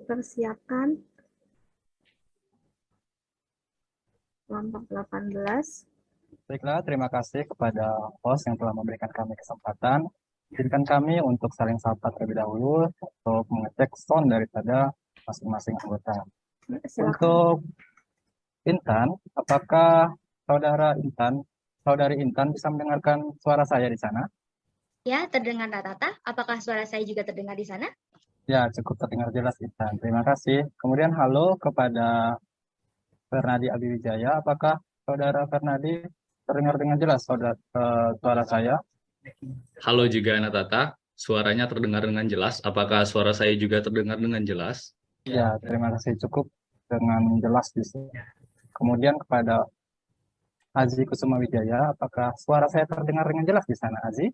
dipersiapkan. Kelompok 18. Baiklah, terima kasih kepada host yang telah memberikan kami kesempatan. Izinkan kami untuk saling sapa terlebih dahulu untuk mengecek sound daripada masing-masing anggota. Silakan. Untuk Intan, apakah saudari Intan bisa mendengarkan suara saya di sana? Ya, terdengar Tata. Apakah suara saya juga terdengar di sana? Ya, cukup terdengar jelas Intan. Terima kasih. Kemudian halo kepada Fernadi Abiwijaya. Apakah saudara Fernadi terdengar dengan jelas suara saya? Halo juga Natata, suaranya terdengar dengan jelas. Apakah suara saya juga terdengar dengan jelas? Ya, terima kasih. Cukup dengan jelas di sini. Kemudian kepada Azi Kusuma Wijaya, apakah suara saya terdengar dengan jelas di sana, Azi?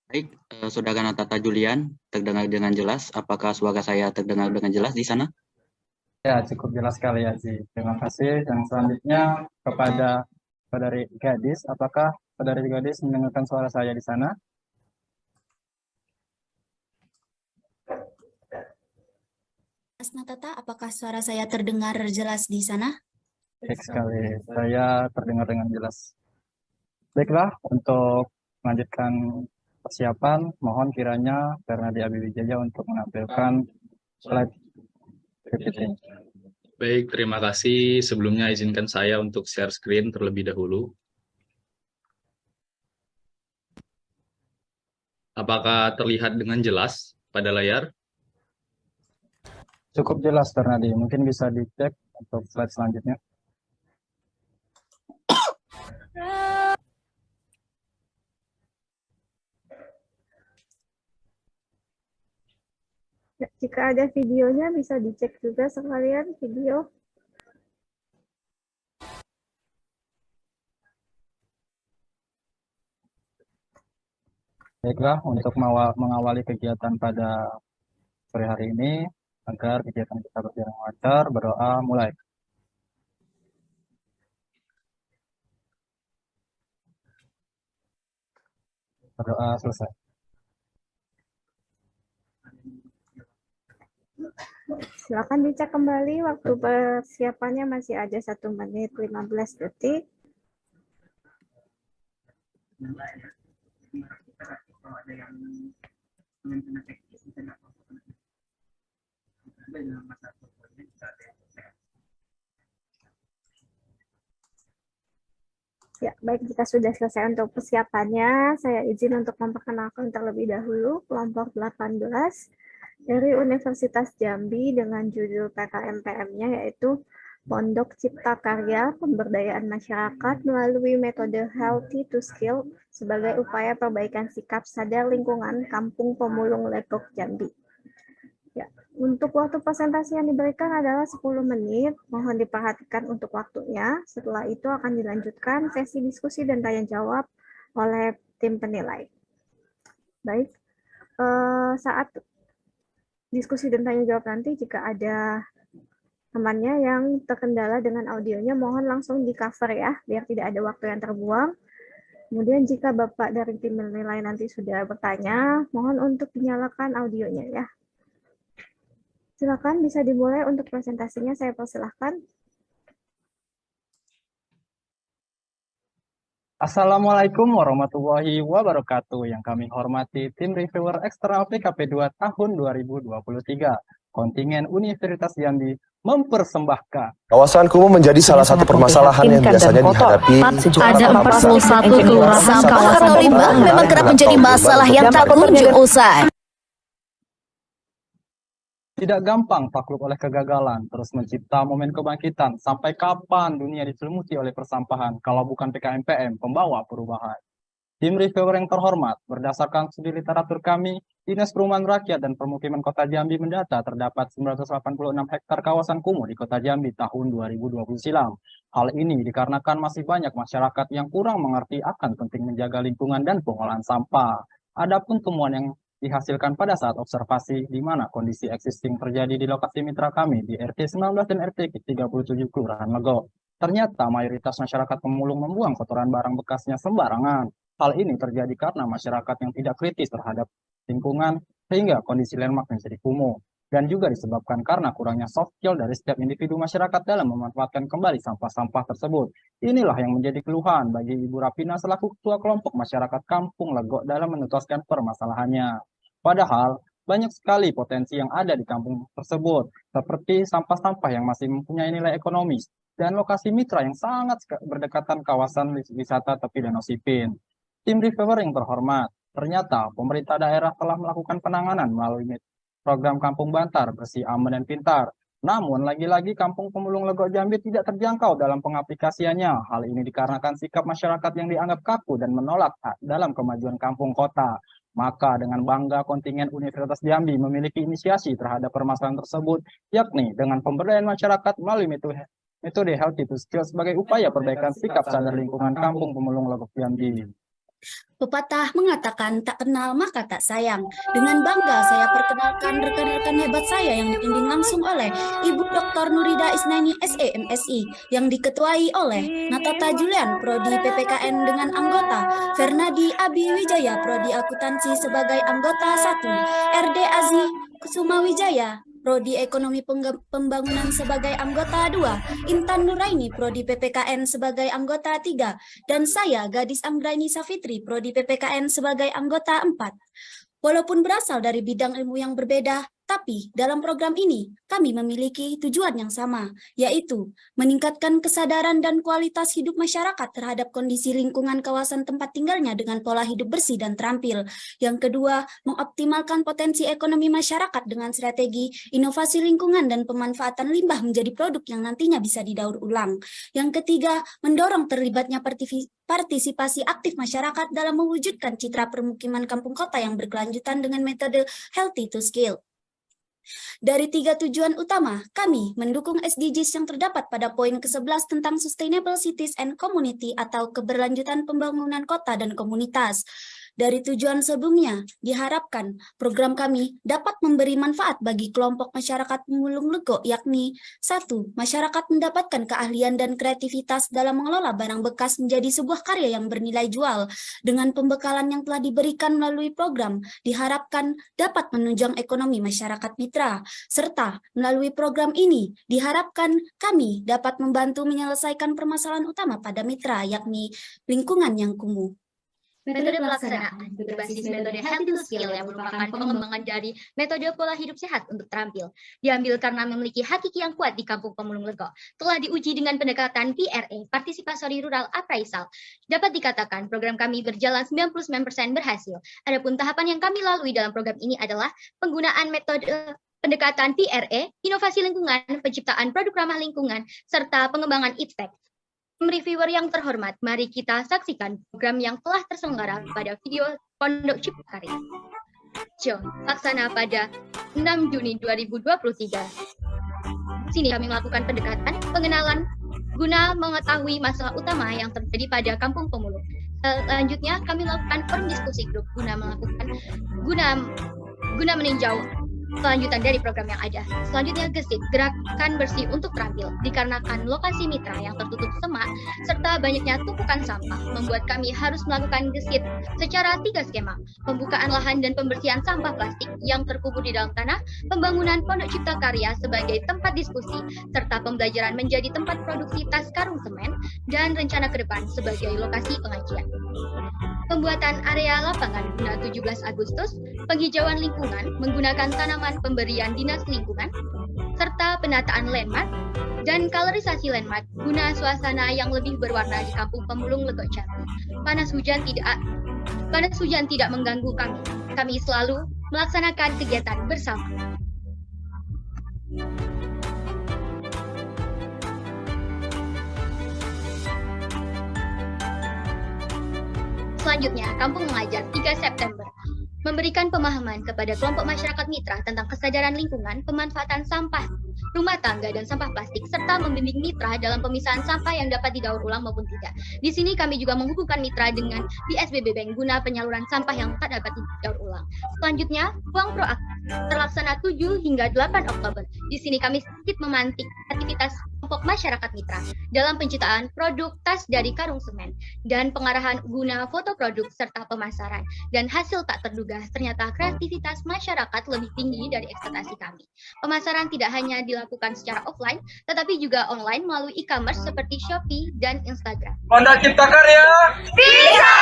Baik, Saudara Natata Julian, terdengar dengan jelas. Apakah suara saya terdengar dengan jelas di sana? Ya, cukup jelas sekali, Azi. Terima kasih. Dan selanjutnya kepada Saudari Gadis, apakah Saudari Gadis mendengarkan suara saya di sana? Mas Natata, apakah suara saya terdengar jelas di sana? Baik sekali, saya terdengar dengan jelas. Baiklah, untuk melanjutkan persiapan, mohon kiranya Fernadi Abiwijaya untuk menampilkan slide PPT. Baik, terima kasih. Sebelumnya izinkan saya untuk share screen terlebih dahulu. Apakah terlihat dengan jelas pada layar? Cukup jelas, Fernadi. Mungkin bisa dicek untuk slide selanjutnya. Ya, jika ada videonya bisa dicek juga sekalian video. Baiklah, untuk mengawali kegiatan pada sore hari ini, agar kegiatan kita berjalan lancar, berdoa mulai. Berdoa selesai. Silakan dicek kembali, waktu persiapannya masih ada 1 menit 15 detik. Ya, baik, jika sudah selesai untuk persiapannya, saya izin untuk memperkenalkan terlebih dahulu kelompok 18 dari Universitas Jambi dengan judul PKMPM-nya yaitu Pondok Cipta Karya Pemberdayaan Masyarakat melalui metode Healthy to Skill sebagai upaya perbaikan sikap sadar lingkungan Kampung Pemulung Legok Jambi. Ya, untuk waktu presentasi yang diberikan adalah 10 menit. Mohon diperhatikan untuk waktunya. Setelah itu akan dilanjutkan sesi diskusi dan tanya jawab oleh tim penilai. Baik, saat diskusi dan tanya jawab nanti jika ada temannya yang terkendala dengan audionya, mohon langsung di cover ya, biar tidak ada waktu yang terbuang. Kemudian jika Bapak dari tim penilai nanti sudah bertanya, mohon untuk dinyalakan audionya ya. Silakan bisa dimulai untuk presentasinya, saya persilahkan. Assalamualaikum warahmatullahi wabarakatuh. Yang kami hormati tim reviewer eksternal PKP 2 tahun 2023. Kontingen Universitas Jambi mempersembahkan. Kawasan kumuh menjadi salah satu permasalahan yang biasanya dihadapi. Ada 41 kelurahan sampah atau limbah memang kerap menjadi masalah yang tak kunjung usai. Tidak gampang takluk oleh kegagalan, terus mencipta momen kebangkitan. Sampai kapan dunia diselimuti oleh persampahan, kalau bukan PKMPM, pembawa perubahan. Tim reviewer yang terhormat, berdasarkan studi literatur kami, Dinas Perumahan Rakyat dan Permukiman Kota Jambi mendata terdapat 986 hektar kawasan kumuh di Kota Jambi tahun 2020 silam. Hal ini dikarenakan masih banyak masyarakat yang kurang mengerti akan penting menjaga lingkungan dan pengolahan sampah. Adapun temuan yang dihasilkan pada saat observasi di mana kondisi existing terjadi di lokasi mitra kami di RT 19 dan RT 37 Kelurahan Legok. Ternyata mayoritas masyarakat pemulung membuang kotoran barang bekasnya sembarangan. Hal ini terjadi karena masyarakat yang tidak kritis terhadap lingkungan sehingga kondisi landmark menjadi kumuh, dan juga disebabkan karena kurangnya soft skill dari setiap individu masyarakat dalam memanfaatkan kembali sampah-sampah tersebut. Inilah yang menjadi keluhan bagi Ibu Rapina selaku Ketua Kelompok Masyarakat Kampung Legok dalam menuntaskan permasalahannya. Padahal, banyak sekali potensi yang ada di kampung tersebut, seperti sampah-sampah yang masih mempunyai nilai ekonomis, dan lokasi mitra yang sangat berdekatan kawasan wisata tepi Danau Sipin. Tim reviewer yang terhormat, ternyata pemerintah daerah telah melakukan penanganan melalui program Kampung Bantar Bersih Aman dan Pintar. Namun, lagi-lagi Kampung Pemulung Legok Jambi tidak terjangkau dalam pengaplikasiannya. Hal ini dikarenakan sikap masyarakat yang dianggap kaku dan menolak dalam kemajuan kampung kota. Maka dengan bangga kontingen Universitas Jambi memiliki inisiasi terhadap permasalahan tersebut, yakni dengan pemberdayaan masyarakat melalui metode Healthy to Skill sebagai upaya perbaikan sikap sadar lingkungan Kampung Pemulung Legok Jambi. Pepatah mengatakan tak kenal maka tak sayang. Dengan bangga saya perkenalkan rekan-rekan hebat saya yang dibimbing langsung oleh Ibu Dr. Nurida Isnaini SE MSI yang diketuai oleh Natata Julian Prodi PPKN dengan anggota, Fernadi Abi Wijaya Prodi Akuntansi sebagai anggota 1, RD Azi Kusuma Wijaya Prodi Ekonomi Pembangunan sebagai anggota 2, Intan Nuraini Prodi PPKN sebagai anggota 3, dan saya Gadis Anggraini Safitri Prodi PPKN sebagai anggota 4. Walaupun berasal dari bidang ilmu yang berbeda, tapi dalam program ini kami memiliki tujuan yang sama, yaitu meningkatkan kesadaran dan kualitas hidup masyarakat terhadap kondisi lingkungan kawasan tempat tinggalnya dengan pola hidup bersih dan terampil. Yang kedua, mengoptimalkan potensi ekonomi masyarakat dengan strategi inovasi lingkungan dan pemanfaatan limbah menjadi produk yang nantinya bisa didaur ulang. Yang ketiga, mendorong terlibatnya partisipasi aktif masyarakat dalam mewujudkan citra permukiman kampung kota yang berkelanjutan dengan metode Healthy to Scale. Dari 3 tujuan utama, kami mendukung SDGs yang terdapat pada poin ke-11 tentang Sustainable Cities and Community atau keberlanjutan pembangunan kota dan komunitas. Dari tujuan sebelumnya, diharapkan program kami dapat memberi manfaat bagi kelompok masyarakat pemulung legok, yakni 1. Masyarakat mendapatkan keahlian dan kreativitas dalam mengelola barang bekas menjadi sebuah karya yang bernilai jual. Dengan pembekalan yang telah diberikan melalui program, diharapkan dapat menunjang ekonomi masyarakat mitra. Serta melalui program ini, diharapkan kami dapat membantu menyelesaikan permasalahan utama pada mitra, yakni lingkungan yang kumuh. Metode pelaksanaan berbasis metode Healthy to Skill yang merupakan pengembangan dari metode pola hidup sehat untuk terampil. Diambil karena memiliki hakiki yang kuat di Kampung Pemulung Legok. Telah diuji dengan pendekatan PRA, Participatory Rural Appraisal. Dapat dikatakan program kami berjalan 99% berhasil. Adapun tahapan yang kami lalui dalam program ini adalah penggunaan metode pendekatan PRA, inovasi lingkungan, penciptaan produk ramah lingkungan, serta pengembangan ITPEC. Reviewer yang terhormat, mari kita saksikan program yang telah terselenggara pada video Pondok Cipta Karya. Laksana pada 6 Juni 2023. Sini kami melakukan pendekatan, pengenalan, guna mengetahui masalah utama yang terjadi pada Kampung Pemulung. Selanjutnya kami melakukan forum diskusi grup guna meninjau kelanjutan dari program yang ada. Selanjutnya gesit, gerakan bersih untuk terampil. Dikarenakan lokasi mitra yang tertutup semak, serta banyaknya tumpukan sampah, membuat kami harus melakukan gesit secara 3 skema. Pembukaan lahan dan pembersihan sampah plastik yang terkubur di dalam tanah, pembangunan Pondok Cipta Karya sebagai tempat diskusi, serta pembelajaran menjadi tempat produksi tas karung semen, dan rencana ke depan sebagai lokasi pengajian. Pembuatan area lapangan guna 17 Agustus, penghijauan lingkungan menggunakan tanaman pemberian dinas lingkungan, serta penataan landmark dan kalorisasi landmark guna suasana yang lebih berwarna di Kampung Pemulung Legok Jambi. Panas hujan tidak mengganggu kami. Kami selalu melaksanakan kegiatan bersama. Selanjutnya, Kampung Mengajar 3 September. Memberikan pemahaman kepada kelompok masyarakat mitra tentang kesadaran lingkungan, pemanfaatan sampah rumah tangga dan sampah plastik, serta membimbing mitra dalam pemisahan sampah yang dapat didaur ulang maupun tidak. Di sini kami juga menghubungkan mitra dengan BSBB Bank guna penyaluran sampah yang tak dapat didaur ulang. Selanjutnya, Ruang Proaktif terlaksana 7 hingga 8 Oktober. Di sini kami sedikit memantik aktivitas kelompok masyarakat mitra dalam penciptaan produk tas dari karung semen dan pengarahan guna foto produk serta pemasaran. Dan hasil tak terduga, ternyata kreativitas masyarakat lebih tinggi dari ekspektasi kami. Pemasaran tidak hanya dilakukan secara offline, tetapi juga online melalui e-commerce seperti Shopee dan Instagram. Pondok Cipta Karya bisa!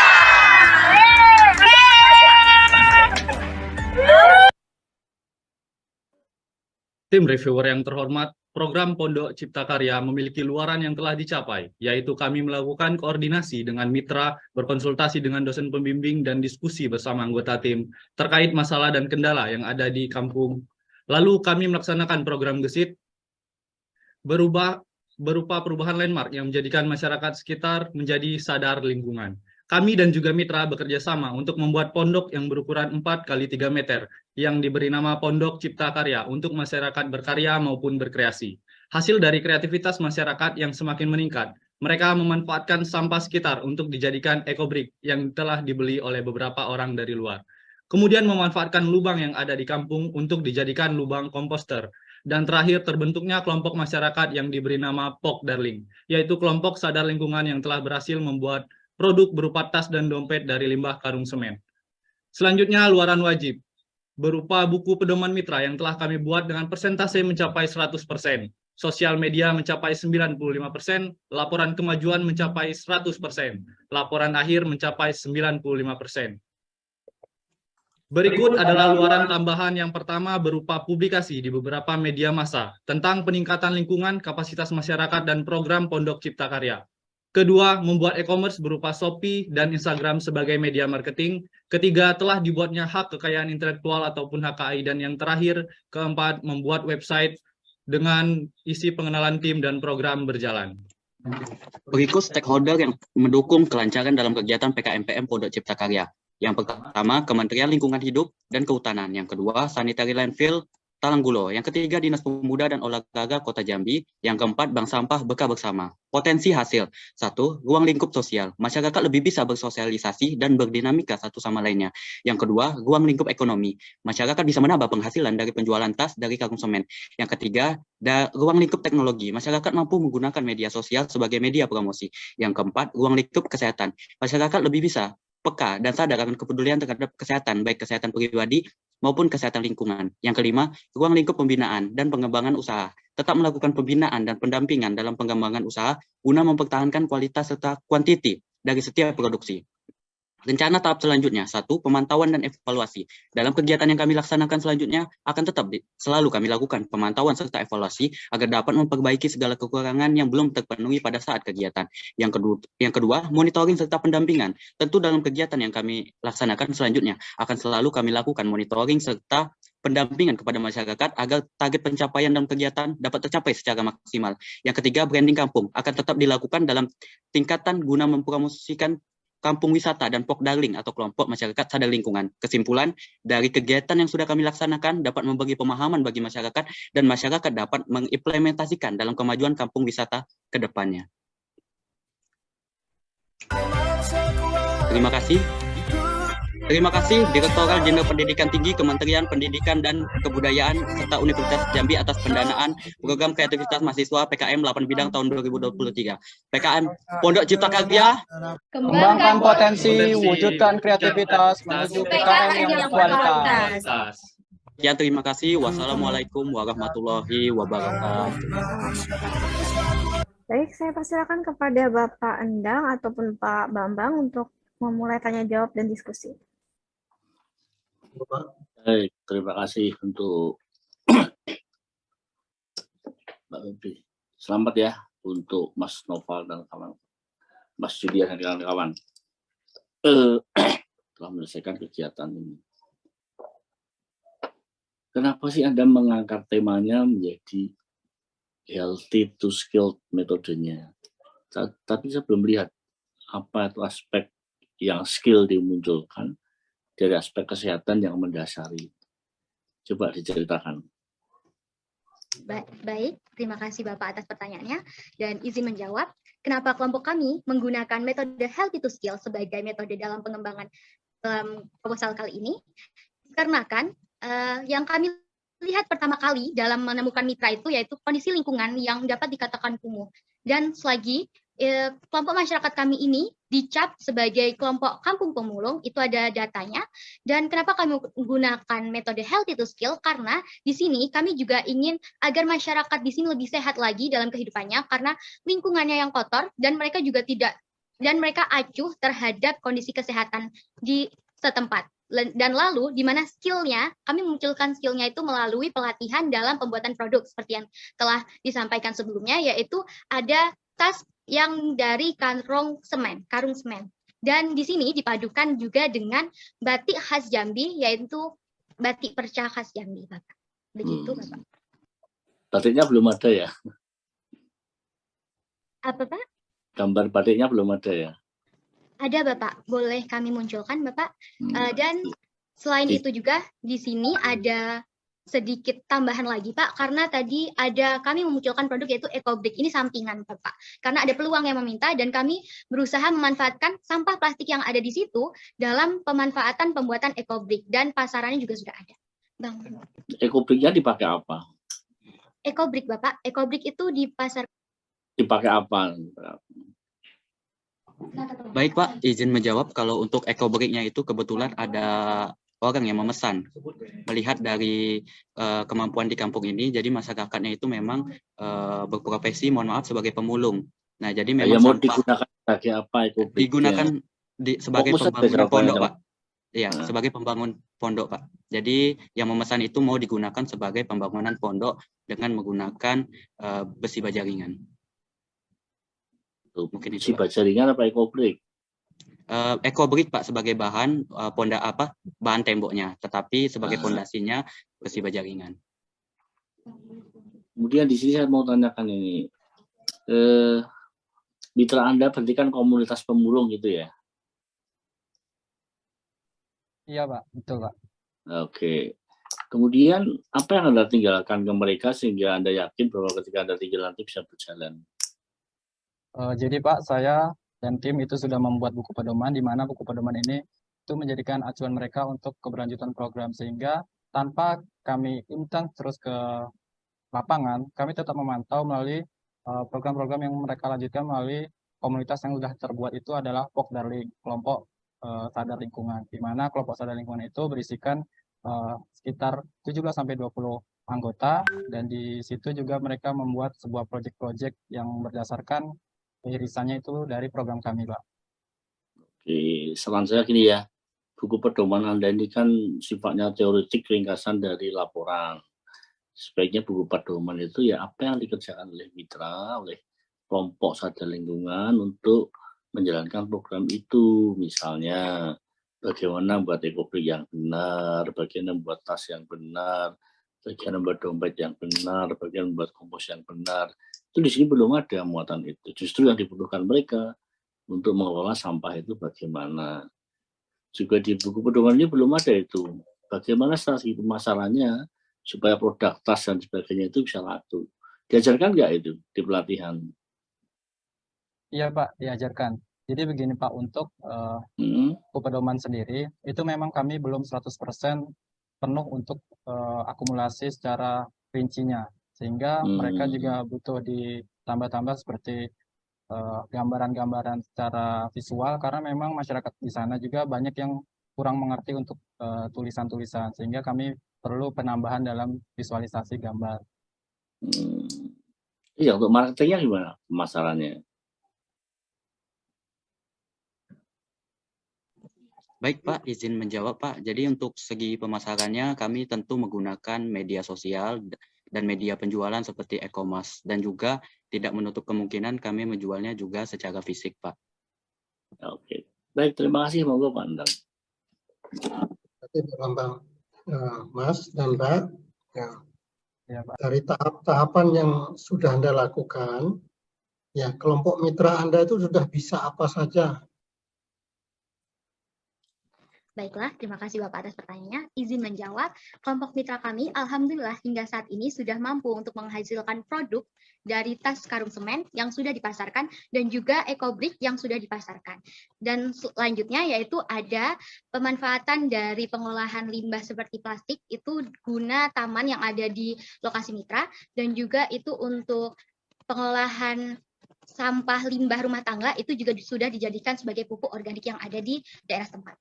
Tim reviewer yang terhormat, program Pondok Cipta Karya memiliki luaran yang telah dicapai, yaitu kami melakukan koordinasi dengan mitra, berkonsultasi dengan dosen pembimbing, dan diskusi bersama anggota tim terkait masalah dan kendala yang ada di kampung. Lalu kami melaksanakan program gesit berupa perubahan landmark yang menjadikan masyarakat sekitar menjadi sadar lingkungan. Kami dan juga mitra bekerja sama untuk membuat pondok yang berukuran 4x3 meter yang diberi nama Pondok Cipta Karya untuk masyarakat berkarya maupun berkreasi. Hasil dari kreativitas masyarakat yang semakin meningkat, mereka memanfaatkan sampah sekitar untuk dijadikan ekobrik yang telah dibeli oleh beberapa orang dari luar. Kemudian memanfaatkan lubang yang ada di kampung untuk dijadikan lubang komposter. Dan terakhir terbentuknya kelompok masyarakat yang diberi nama POK Darling, yaitu kelompok sadar lingkungan yang telah berhasil membuat produk berupa tas dan dompet dari limbah karung semen. Selanjutnya, luaran wajib berupa buku pedoman mitra yang telah kami buat dengan persentase mencapai 100%. Sosial media mencapai 95%, laporan kemajuan mencapai 100%, laporan akhir mencapai 95%. Berikut adalah luaran tambahan yang pertama berupa publikasi di beberapa media massa tentang peningkatan lingkungan, kapasitas masyarakat, dan program Pondok Cipta Karya. Kedua, membuat e-commerce berupa Shopee dan Instagram sebagai media marketing. Ketiga, telah dibuatnya hak kekayaan intelektual ataupun HKI. Dan yang terakhir, keempat, membuat website dengan isi pengenalan tim dan program berjalan. Berikut stakeholder yang mendukung kelancaran dalam kegiatan PKMPM Pondok Cipta Karya. Yang pertama, Kementerian Lingkungan Hidup dan Kehutanan. Yang kedua, Sanitary Landfill Talanggulo. Yang ketiga, Dinas Pemuda dan Olahraga Kota Jambi. Yang keempat, Bank Sampah Beka Bersama. Potensi hasil. 1. Ruang lingkup sosial. Masyarakat lebih bisa bersosialisasi dan berdinamika satu sama lainnya. Yang kedua, ruang lingkup ekonomi. Masyarakat bisa menambah penghasilan dari penjualan tas dari karung semen. Yang ketiga, ruang lingkup teknologi. Masyarakat mampu menggunakan media sosial sebagai media promosi. Yang keempat, ruang lingkup kesehatan. Masyarakat lebih bisa peka dan sadar akan kepedulian terhadap kesehatan, baik kesehatan pribadi maupun kesehatan lingkungan. Yang kelima, ruang lingkup pembinaan dan pengembangan usaha. Tetap melakukan pembinaan dan pendampingan dalam pengembangan usaha guna mempertahankan kualitas serta kuantiti dari setiap produksi. Rencana tahap selanjutnya, 1. Pemantauan dan evaluasi. Dalam kegiatan yang kami laksanakan selanjutnya, akan tetap selalu kami lakukan pemantauan serta evaluasi agar dapat memperbaiki segala kekurangan yang belum terpenuhi pada saat kegiatan. Yang kedua, monitoring serta pendampingan. Tentu dalam kegiatan yang kami laksanakan selanjutnya, akan selalu kami lakukan monitoring serta pendampingan kepada masyarakat agar target pencapaian dalam kegiatan dapat tercapai secara maksimal. Yang ketiga, branding kampung akan tetap dilakukan dalam tingkatan guna mempromosikan kampung wisata dan POK Darling atau kelompok masyarakat sadar lingkungan. Kesimpulan, dari kegiatan yang sudah kami laksanakan dapat memberi pemahaman bagi masyarakat dan masyarakat dapat mengimplementasikan dalam kemajuan kampung wisata ke depannya. Terima kasih. Terima kasih Direktorat Jenderal Pendidikan Tinggi Kementerian Pendidikan dan Kebudayaan serta Universitas Jambi atas pendanaan program kreativitas mahasiswa PKM 8 bidang tahun 2023. PKM Pondok Cipta Karya, Kembangkan potensi, wujudkan kreativitas menuju PKM yang berkualitas. Ya, terima kasih. Wassalamualaikum warahmatullahi wabarakatuh. Baik, saya persilakan kepada Bapak Endang ataupun Pak Bambang untuk memulai tanya jawab dan diskusi. Baik, terima kasih untuk Mbak Febri. Selamat ya untuk Mas Noval dan kawan, Mas Julian dan kawan-kawan telah menyelesaikan kegiatan ini. Kenapa sih Anda mengangkat temanya menjadi healthy to skilled metodenya? Tapi saya belum lihat apa itu aspek yang skill dimunculkan dari aspek kesehatan yang mendasari. Coba diceritakan. Baik, terima kasih Bapak atas pertanyaannya dan izin menjawab. Kenapa kelompok kami menggunakan metode healthy to skill sebagai metode dalam pengembangan proposal kali ini? Karena kan yang kami lihat pertama kali dalam menemukan mitra itu yaitu kondisi lingkungan yang dapat dikatakan kumuh. Dan selagi kelompok masyarakat kami ini dicap sebagai kelompok kampung pemulung, itu ada datanya. Dan kenapa kami menggunakan metode healthy to skill? Karena di sini kami juga ingin agar masyarakat di sini lebih sehat lagi dalam kehidupannya karena lingkungannya yang kotor dan mereka juga mereka acuh terhadap kondisi kesehatan di setempat. Dan lalu di mana skillnya, kami memunculkan skillnya itu melalui pelatihan dalam pembuatan produk seperti yang telah disampaikan sebelumnya, yaitu ada tas yang dari karung semen. Dan di sini dipadukan juga dengan batik khas Jambi, yaitu batik perca khas Jambi, Bapak. Begitu, Bapak. Batiknya belum ada ya? Apa, Pak? Gambar batiknya belum ada ya? Ada, Bapak. Boleh kami munculkan, Bapak. Dan selain itu juga di sini ada sedikit tambahan lagi, Pak, karena tadi kami memunculkan produk yaitu EcoBrick. Ini sampingan, Bapak. Karena ada peluang yang meminta dan kami berusaha memanfaatkan sampah plastik yang ada di situ dalam pemanfaatan pembuatan EcoBrick dan pasarannya juga sudah ada. Bang. EcoBricknya dipakai apa? EcoBrick, Bapak. EcoBrick itu di pasar. Dipakai apa? Baik Pak, izin menjawab. Kalau untuk EcoBrick-nya itu kebetulan ada orang yang memesan. Melihat dari kemampuan di kampung ini, jadi masyarakatnya itu memang berprofesi, mohon maaf, sebagai pemulung. Nah, jadi memang mau digunakan sebagai apa EcoBrick? Digunakan sebagai pembangunan pondok, Pak. Iya, sebagai pembangun pondok, Pak. Jadi yang memesan itu mau digunakan sebagai pembangunan pondok dengan menggunakan besi baja ringan. Mungkin besi baja ringan apa EcoBrick? EcoBrick, Pak, sebagai bahan bahan temboknya, tetapi sebagai pondasinya besi baja ringan. Kemudian di sini saya mau tanyakan ini, mitra Anda berarti kan komunitas pemulung gitu ya? Iya, Pak, betul, Pak. Oke. Kemudian apa yang Anda tinggalkan ke mereka sehingga Anda yakin bahwa ketika Anda tinggal nanti bisa berjalan? Jadi Pak, saya dan tim itu sudah membuat buku pedoman, di mana buku pedoman ini itu menjadikan acuan mereka untuk keberlanjutan program, sehingga tanpa kami intens terus ke lapangan, kami tetap memantau melalui program-program yang mereka lanjutkan melalui komunitas yang sudah terbuat. Itu adalah POK-Darling, kelompok sadar lingkungan, di mana kelompok sadar lingkungan itu berisikan sekitar 17-20 anggota, dan di situ juga mereka membuat sebuah proyek-proyek yang berdasarkan irisannya itu dari program kami, Pak. Oke, saran saya gini ya, buku pedoman Anda ini kan sifatnya teoretik, ringkasan dari laporan. Sebaiknya buku pedoman itu ya apa yang dikerjakan oleh mitra, oleh kelompok sadar lingkungan untuk menjalankan program itu. Misalnya, bagaimana membuat EcoBrick yang benar, bagaimana membuat tas yang benar, bagaimana membuat dompet yang benar, bagaimana membuat kompos yang benar. Itu di sini belum ada muatan itu. Justru yang dibutuhkan mereka untuk mengelola sampah itu bagaimana. Juga di buku pedoman ini belum ada itu. Bagaimana strategi pemasarannya supaya produk tas dan sebagainya itu bisa laku. Diajarkan nggak itu di pelatihan? Iya, Pak, diajarkan. Jadi begini, Pak, untuk buku pedoman sendiri, itu memang kami belum 100% penuh untuk akumulasi secara rincinya. Sehingga mereka juga butuh ditambah-tambah seperti gambaran-gambaran secara visual, karena memang masyarakat di sana juga banyak yang kurang mengerti untuk tulisan-tulisan, sehingga kami perlu penambahan dalam visualisasi gambar. Iya, untuk marketingnya gimana pemasarannya? Baik Pak, izin menjawab Pak. Jadi untuk segi pemasarannya kami tentu menggunakan media sosial dan media penjualan seperti e-commerce, dan juga tidak menutup kemungkinan kami menjualnya juga secara fisik, Pak. Oke, baik, terima kasih, monggo Pak Endang. Terima kasih Mas dan Mbak. Ya, Pak. Dari tahap-tahapan yang sudah Anda lakukan, ya kelompok mitra Anda itu sudah bisa apa saja? Baiklah, terima kasih Bapak atas pertanyaannya. Izin menjawab, kelompok mitra kami alhamdulillah hingga saat ini sudah mampu untuk menghasilkan produk dari tas karung semen yang sudah dipasarkan dan juga EcoBrick yang sudah dipasarkan. Dan selanjutnya yaitu ada pemanfaatan dari pengolahan limbah seperti plastik itu guna taman yang ada di lokasi mitra dan juga itu untuk pengolahan sampah limbah rumah tangga itu juga sudah dijadikan sebagai pupuk organik yang ada di daerah tempat.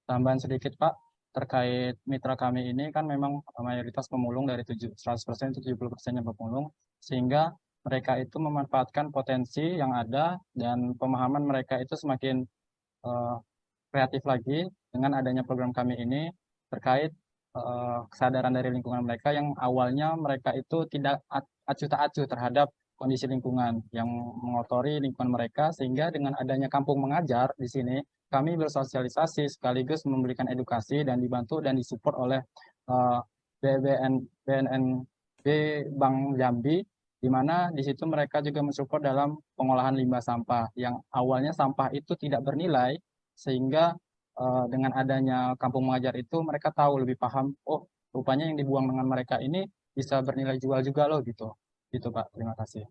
Tambahan sedikit Pak, terkait mitra kami ini kan memang mayoritas pemulung dari 100% itu 70%-nya pemulung, sehingga mereka itu memanfaatkan potensi yang ada dan pemahaman mereka itu semakin kreatif lagi dengan adanya program kami ini terkait kesadaran dari lingkungan mereka yang awalnya mereka itu tidak acuh tak acuh terhadap kondisi lingkungan yang mengotori lingkungan mereka, sehingga dengan adanya kampung mengajar di sini kami bersosialisasi sekaligus memberikan edukasi dan dibantu dan disupport oleh BNNB Bank Jambi, di mana di situ mereka juga mensupport dalam pengolahan limbah sampah yang awalnya sampah itu tidak bernilai, sehingga dengan adanya kampung mengajar itu mereka tahu lebih paham, oh rupanya yang dibuang dengan mereka ini bisa bernilai jual juga loh gitu. Gitu Pak, terima kasih.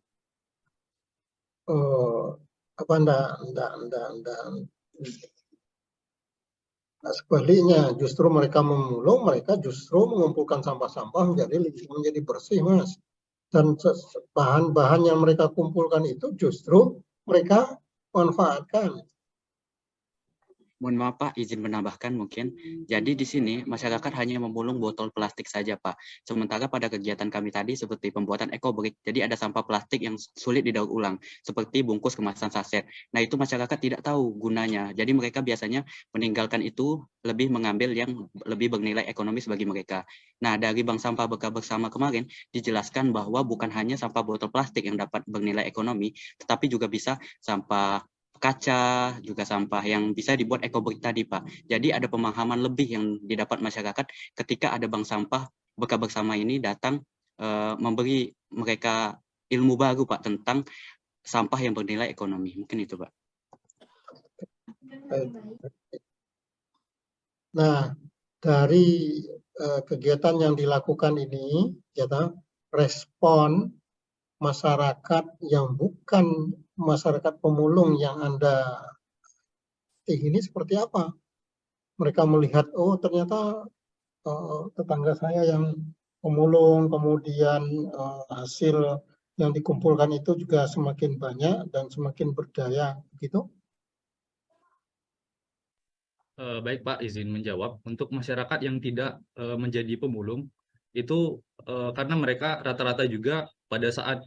Nah, sebaliknya, justru mereka memulung, mereka justru mengumpulkan sampah-sampah menjadi bersih, Mas. Dan bahan-bahan yang mereka kumpulkan itu justru mereka manfaatkan. Mohon maaf Pak, izin menambahkan mungkin. Jadi di sini masyarakat hanya memulung botol plastik saja Pak. Sementara pada kegiatan kami tadi seperti pembuatan EcoBrick, jadi ada sampah plastik yang sulit didaur ulang, seperti bungkus kemasan saset. Nah itu masyarakat tidak tahu gunanya. Jadi mereka biasanya meninggalkan itu, lebih mengambil yang lebih bernilai ekonomis bagi mereka. Nah dari Bank Sampah Berkah Bersama kemarin dijelaskan bahwa bukan hanya sampah botol plastik yang dapat bernilai ekonomi, tetapi juga bisa sampah kaca, juga sampah yang bisa dibuat EcoBrick tadi Pak. Jadi ada pemahaman lebih yang didapat masyarakat ketika ada Bank Sampah Berkah Bersama ini datang memberi mereka ilmu baru Pak tentang sampah yang bernilai ekonomi. Mungkin itu Pak. Nah, dari kegiatan yang dilakukan ini, respon masyarakat yang bukan masyarakat pemulung yang Anda ini seperti apa? Mereka melihat, oh ternyata tetangga saya yang pemulung, kemudian hasil yang dikumpulkan itu juga semakin banyak dan semakin berdaya, begitu? Baik Pak, izin menjawab. Untuk masyarakat yang tidak menjadi pemulung, itu karena mereka rata-rata juga pada saat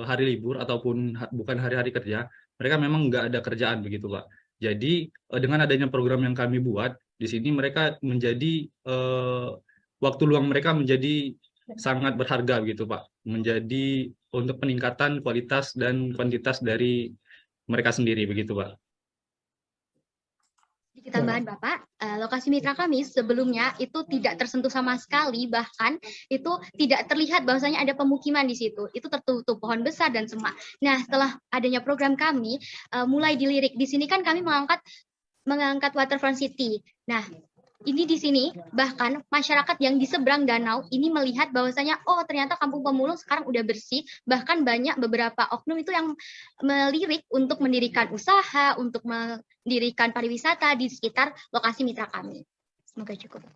hari libur ataupun bukan hari-hari kerja, mereka memang nggak ada kerjaan begitu Pak. Jadi dengan adanya program yang kami buat di sini, mereka menjadi waktu luang mereka menjadi sangat berharga begitu Pak. Menjadi untuk peningkatan kualitas dan kuantitas dari mereka sendiri begitu Pak. Sedikit tambahan Bapak, lokasi mitra kami sebelumnya itu tidak tersentuh sama sekali, bahkan itu tidak terlihat bahwasanya ada pemukiman di situ. Itu tertutup pohon besar dan semak. Nah, setelah adanya program kami mulai dilirik. Di sini kan kami mengangkat waterfront city. Nah, ini di sini bahkan masyarakat yang di seberang danau ini melihat bahwasanya oh ternyata kampung pemulung sekarang udah bersih, bahkan banyak beberapa oknum itu yang melirik untuk mendirikan usaha, untuk mendirikan pariwisata di sekitar lokasi mitra kami. Semoga cukup.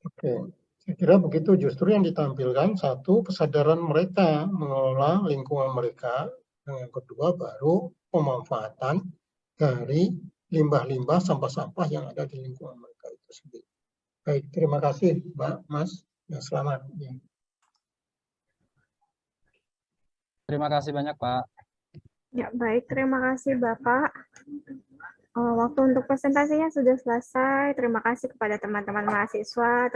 Oke, saya kira begitu, justru yang ditampilkan satu kesadaran mereka mengelola lingkungan mereka, dan yang kedua baru pemanfaatan dari limbah-limbah sampah-sampah yang ada di lingkungan mereka itu sendiri. Baik, terima kasih Mbak, Mas, dan selamat. Terima kasih banyak Pak. Ya baik, terima kasih Bapak. Waktu untuk presentasinya sudah selesai. Terima kasih kepada teman-teman mahasiswa.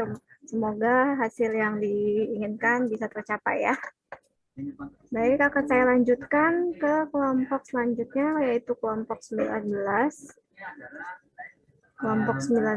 Semoga hasil yang diinginkan bisa tercapai ya. Baik, akan saya lanjutkan ke kelompok selanjutnya, yaitu kelompok 19. Kelompok 19.